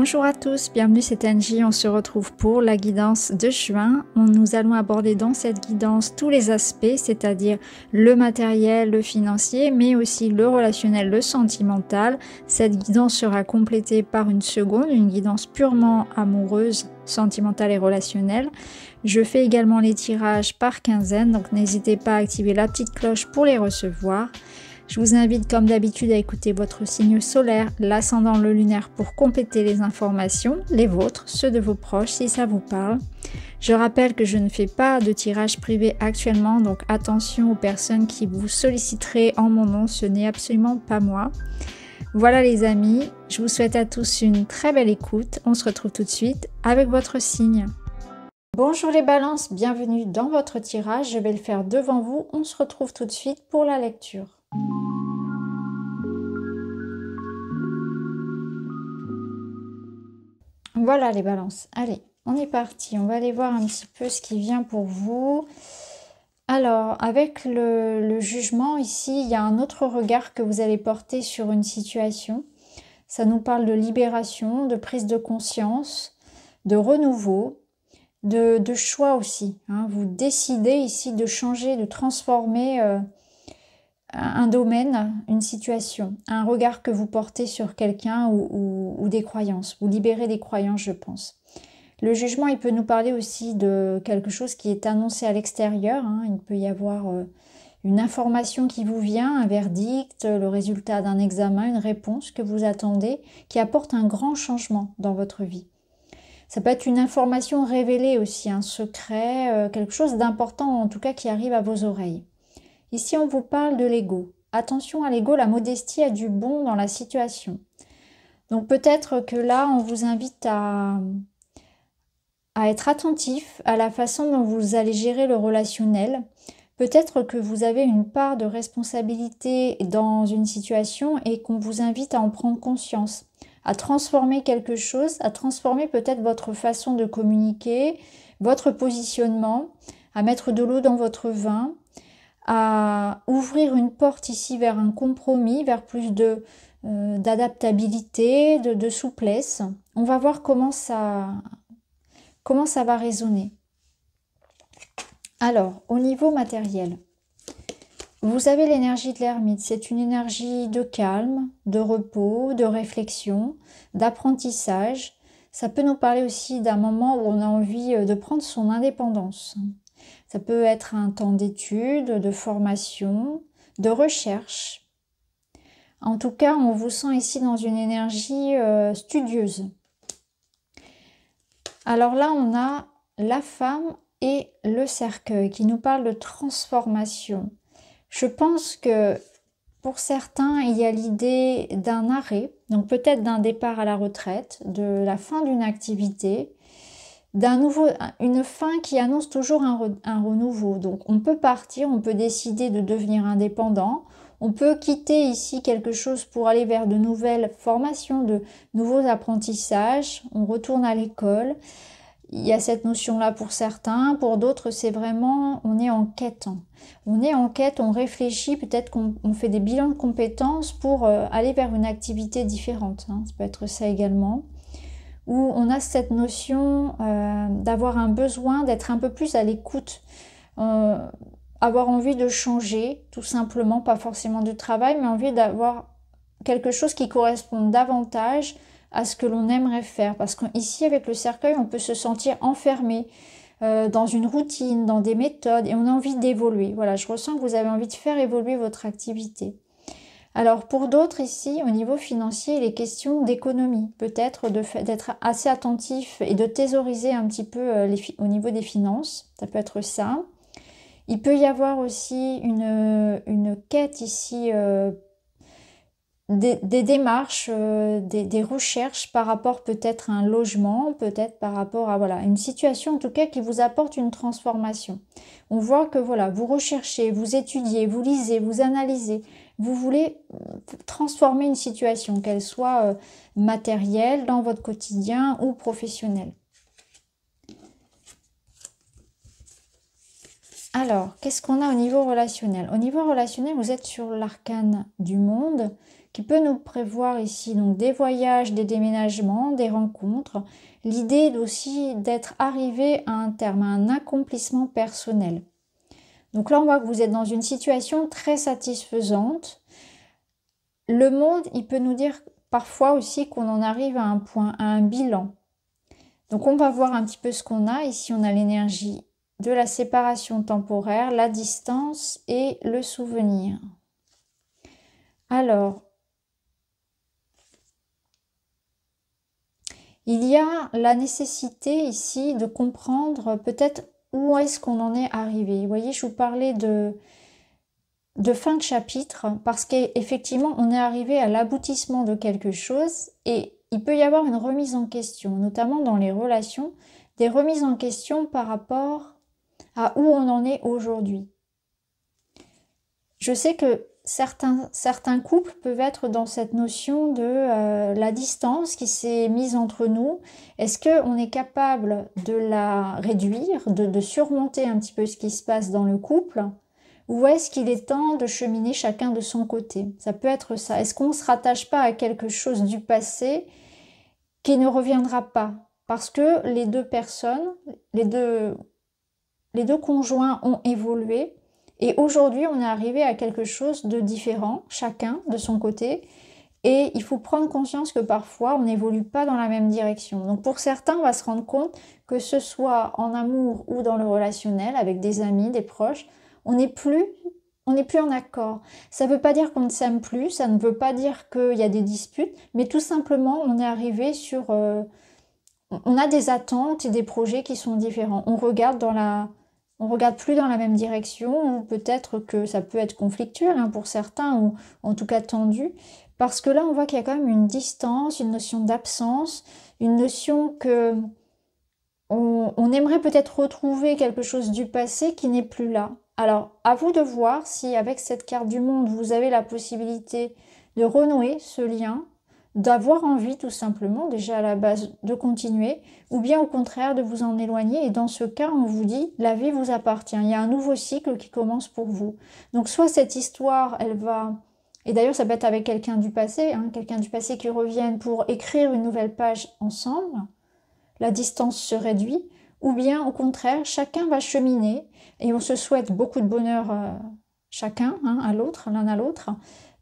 Bonjour à tous, bienvenue, c'est Angie, on se retrouve pour la guidance de juin. Nous allons aborder dans cette guidance tous les aspects, c'est-à-dire le matériel, le financier, mais aussi le relationnel, le sentimental. Cette guidance sera complétée par une seconde, une guidance purement amoureuse, sentimentale et relationnelle. Je fais également les tirages par quinzaine, donc n'hésitez pas à activer la petite cloche pour les recevoir. Je vous invite comme d'habitude à écouter votre signe solaire, l'ascendant, le lunaire pour compléter les informations, les vôtres, ceux de vos proches si ça vous parle. Je rappelle que je ne fais pas de tirage privé actuellement, donc attention aux personnes qui vous solliciteraient en mon nom, ce n'est absolument pas moi. Voilà les amis, je vous souhaite à tous une très belle écoute, on se retrouve tout de suite avec votre signe. Bonjour les balances, bienvenue dans votre tirage, je vais le faire devant vous, on se retrouve tout de suite pour la lecture. Voilà les balances, allez, on est parti, on va aller voir un petit peu ce qui vient pour vous. Alors, avec le jugement ici, il y a un autre regard que vous allez porter sur une situation. Ça nous parle de libération, de prise de conscience, de renouveau, de choix aussi. Hein. Vous décidez ici de changer, de transformer un domaine, une situation, un regard que vous portez sur quelqu'un ou des croyances. Vous libérez des croyances, je pense. Le jugement, il peut nous parler aussi de quelque chose qui est annoncé à l'extérieur. Hein. Il peut y avoir une information qui vous vient, un verdict, le résultat d'un examen, une réponse que vous attendez, qui apporte un grand changement dans votre vie. Ça peut être une information révélée aussi, un secret, quelque chose d'important en tout cas qui arrive à vos oreilles. Ici, on vous parle de l'ego. Attention à l'ego, la modestie a du bon dans la situation. Donc peut-être que là, on vous invite à être attentif à la façon dont vous allez gérer le relationnel. Peut-être que vous avez une part de responsabilité dans une situation et qu'on vous invite à en prendre conscience, à transformer quelque chose, à transformer peut-être votre façon de communiquer, votre positionnement, à mettre de l'eau dans votre vin, à ouvrir une porte ici vers un compromis, vers plus d'adaptabilité, de souplesse. On va voir comment ça va résonner. Alors, au niveau matériel, vous avez l'énergie de l'ermite. C'est une énergie de calme, de repos, de réflexion, d'apprentissage. Ça peut nous parler aussi d'un moment où on a envie de prendre son indépendance. Ça peut être un temps d'étude, de formation, de recherche. En tout cas, on vous sent ici dans une énergie studieuse. Alors là, on a la femme et le cercueil qui nous parlent de transformation. Je pense que pour certains, il y a l'idée d'un arrêt, donc peut-être d'un départ à la retraite, de la fin d'une activité, une fin qui annonce toujours un renouveau. Donc on peut partir, on peut décider de devenir indépendant, on peut quitter ici quelque chose pour aller vers de nouvelles formations, de nouveaux apprentissages, on retourne à l'école. Il y a cette notion-là pour certains, pour d'autres c'est vraiment, on est en quête. On est en quête, on réfléchit, peut-être qu'on fait des bilans de compétences pour aller vers une activité différente. Hein. Ça peut être ça également. Où on a cette notion d'avoir un besoin d'être un peu plus à l'écoute, avoir envie de changer, tout simplement, pas forcément du travail, mais envie d'avoir quelque chose qui corresponde davantage à ce que l'on aimerait faire. Parce qu'ici, avec le cercueil, on peut se sentir enfermé dans une routine, dans des méthodes, et on a envie d'évoluer. Voilà, je ressens que vous avez envie de faire évoluer votre activité. Alors pour d'autres ici, au niveau financier, il est question d'économie, peut-être d'être assez attentif et de thésauriser un petit peu au niveau des finances, ça peut être ça. Il peut y avoir aussi une quête ici, des démarches, des recherches par rapport peut-être à un logement, peut-être par rapport à voilà, une situation en tout cas qui vous apporte une transformation. On voit que voilà, vous recherchez, vous étudiez, vous lisez, vous analysez. Vous voulez transformer une situation, qu'elle soit matérielle dans votre quotidien ou professionnelle. Alors, qu'est-ce qu'on a au niveau relationnel? Au niveau relationnel, vous êtes sur l'arcane du monde qui peut nous prévoir ici donc des voyages, des déménagements, des rencontres. L'idée aussi d'être arrivé à un terme, à un accomplissement personnel. Donc là, on voit que vous êtes dans une situation très satisfaisante. Le monde, il peut nous dire parfois aussi qu'on en arrive à un point, à un bilan. Donc on va voir un petit peu ce qu'on a. Ici, on a l'énergie de la séparation temporaire, la distance et le souvenir. Alors, il y a la nécessité ici de comprendre peut-être où est-ce qu'on en est arrivé. Vous voyez, je vous parlais de fin de chapitre parce qu'effectivement, on est arrivé à l'aboutissement de quelque chose et il peut y avoir une remise en question, notamment dans les relations, des remises en question par rapport à où on en est aujourd'hui. Je sais que certains couples peuvent être dans cette notion de la distance qui s'est mise entre nous. Est-ce qu'on est capable de la réduire, de surmonter un petit peu ce qui se passe dans le couple? Ou est-ce qu'il est temps de cheminer chacun de son côté? Ça peut être ça. Est-ce qu'on ne se rattache pas à quelque chose du passé qui ne reviendra pas? Parce que les deux personnes, les deux conjoints ont évolué. Et aujourd'hui, on est arrivé à quelque chose de différent, chacun de son côté. Et il faut prendre conscience que parfois, on n'évolue pas dans la même direction. Donc pour certains, on va se rendre compte que ce soit en amour ou dans le relationnel, avec des amis, des proches, on n'est plus en accord. Ça ne veut pas dire qu'on ne s'aime plus, ça ne veut pas dire qu'il y a des disputes, mais tout simplement, on est arrivé sur... on a des attentes et des projets qui sont différents. On regarde plus dans la même direction, ou peut-être que ça peut être conflictuel pour certains, ou en tout cas tendu, parce que là on voit qu'il y a quand même une distance, une notion d'absence, une notion que on aimerait peut-être retrouver quelque chose du passé qui n'est plus là. Alors à vous de voir si avec cette carte du monde vous avez la possibilité de renouer ce lien, d'avoir envie tout simplement déjà à la base de continuer, ou bien au contraire de vous en éloigner. Et dans ce cas, on vous dit, la vie vous appartient. Il y a un nouveau cycle qui commence pour vous. Donc soit cette histoire, elle va... Et d'ailleurs, ça peut être avec quelqu'un du passé, quelqu'un du passé qui revienne pour écrire une nouvelle page ensemble. La distance se réduit. Ou bien au contraire, chacun va cheminer et on se souhaite beaucoup de bonheur chacun, à l'autre, l'un à l'autre,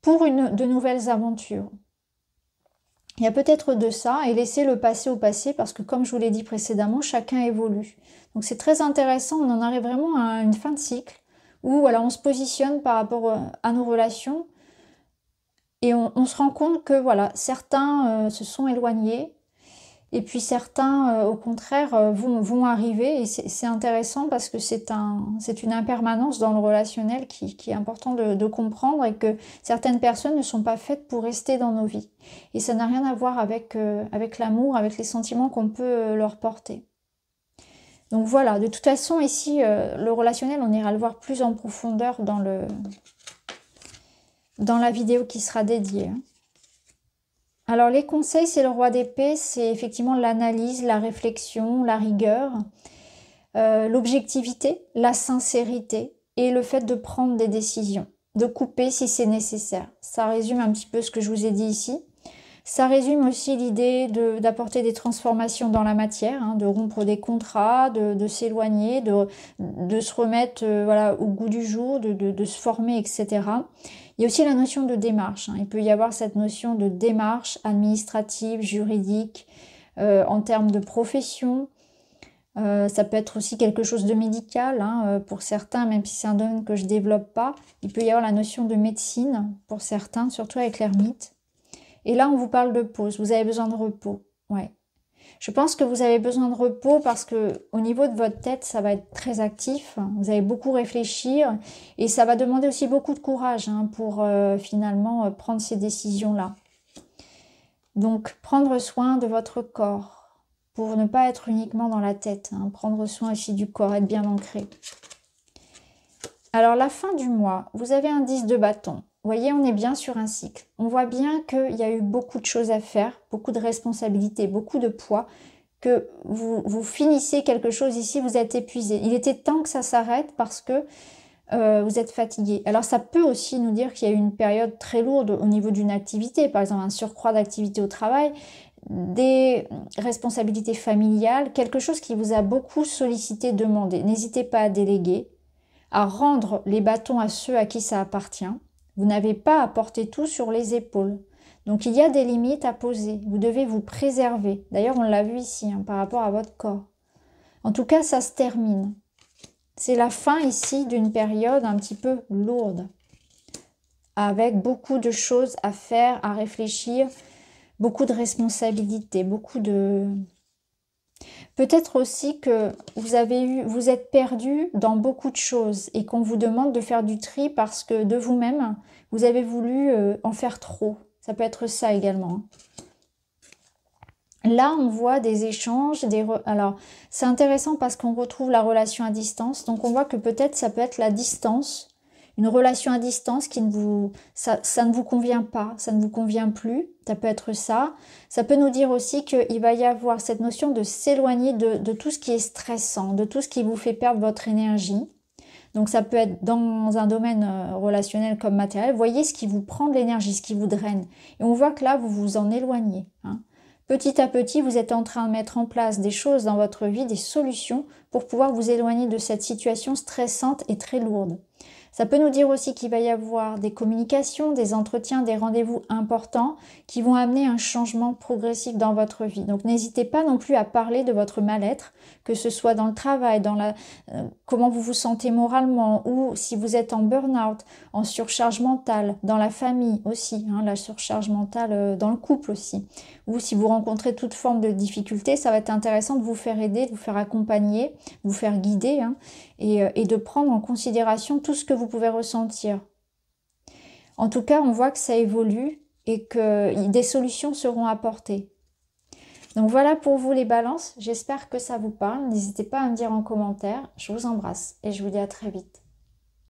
pour de nouvelles aventures. Il y a peut-être de ça et laisser le passé au passé parce que comme je vous l'ai dit précédemment, chacun évolue. Donc c'est très intéressant, on en arrive vraiment à une fin de cycle où voilà, on se positionne par rapport à nos relations et on se rend compte que voilà, certains se sont éloignés et puis certains au contraire vont arriver et c'est intéressant parce que c'est une impermanence dans le relationnel qui est important de comprendre et que certaines personnes ne sont pas faites pour rester dans nos vies. Et ça n'a rien à voir avec l'amour, avec les sentiments qu'on peut leur porter. Donc voilà, de toute façon ici, le relationnel, on ira le voir plus en profondeur dans la vidéo qui sera dédiée. Alors les conseils, c'est le roi d'épée, c'est effectivement l'analyse, la réflexion, la rigueur, l'objectivité, la sincérité et le fait de prendre des décisions, de couper si c'est nécessaire. Ça résume un petit peu ce que je vous ai dit ici. Ça résume aussi l'idée d'apporter des transformations dans la matière, de rompre des contrats, de s'éloigner, de se remettre voilà, au goût du jour, de se former, etc. Il y a aussi la notion de démarche. Il peut y avoir cette notion de démarche administrative, juridique, en termes de profession. Ça peut être aussi quelque chose de médical pour certains, même si c'est un domaine que je ne développe pas. Il peut y avoir la notion de médecine pour certains, surtout avec l'ermite. Et là, on vous parle de pause. Vous avez besoin de repos. Ouais. Je pense que vous avez besoin de repos parce que au niveau de votre tête, ça va être très actif. Vous allez beaucoup réfléchir et ça va demander aussi beaucoup de courage pour finalement prendre ces décisions-là. Donc, prendre soin de votre corps pour ne pas être uniquement dans la tête. Prendre soin aussi du corps, être bien ancré. Alors, la fin du mois, vous avez un 10 de bâton. Vous voyez, on est bien sur un cycle. On voit bien qu'il y a eu beaucoup de choses à faire, beaucoup de responsabilités, beaucoup de poids, que vous finissez quelque chose ici, vous êtes épuisé. Il était temps que ça s'arrête parce que vous êtes fatigué. Alors ça peut aussi nous dire qu'il y a eu une période très lourde au niveau d'une activité, par exemple un surcroît d'activité au travail, des responsabilités familiales, quelque chose qui vous a beaucoup sollicité, demandé. N'hésitez pas à déléguer, à rendre les bâtons à ceux à qui ça appartient. Vous n'avez pas à porter tout sur les épaules. Donc il y a des limites à poser. Vous devez vous préserver. D'ailleurs, on l'a vu ici par rapport à votre corps. En tout cas, ça se termine. C'est la fin ici d'une période un petit peu lourde, avec beaucoup de choses à faire, à réfléchir, beaucoup de responsabilités, beaucoup de... Peut-être aussi que vous êtes perdu dans beaucoup de choses et qu'on vous demande de faire du tri parce que de vous-même, vous avez voulu en faire trop. Ça peut être ça également. Là, on voit des échanges, alors c'est intéressant parce qu'on retrouve la relation à distance. Donc on voit que peut-être ça peut être la distance, une relation à distance qui ne vous, ça ne vous convient pas, ça ne vous convient plus. Ça peut être ça. Ça peut nous dire aussi qu'il va y avoir cette notion de s'éloigner de tout ce qui est stressant, de tout ce qui vous fait perdre votre énergie. Donc ça peut être dans un domaine relationnel comme matériel. Voyez ce qui vous prend de l'énergie, ce qui vous draine. Et on voit que là, vous vous en éloignez. Petit à petit, vous êtes en train de mettre en place des choses dans votre vie, des solutions pour pouvoir vous éloigner de cette situation stressante et très lourde. Ça peut nous dire aussi qu'il va y avoir des communications, des entretiens, des rendez-vous importants qui vont amener un changement progressif dans votre vie. Donc n'hésitez pas non plus à parler de votre mal-être, que ce soit dans le travail, dans comment vous vous sentez moralement, ou si vous êtes en burn-out, en surcharge mentale, dans la famille aussi, la surcharge mentale dans le couple aussi. Ou si vous rencontrez toute forme de difficulté, ça va être intéressant de vous faire aider, de vous faire accompagner, de vous faire guider et de prendre en considération tout ce que vous pouvez ressentir. En tout cas, on voit que ça évolue et que des solutions seront apportées. Donc voilà pour vous les balances, j'espère que ça vous parle. N'hésitez pas à me dire en commentaire. Je vous embrasse et je vous dis à très vite.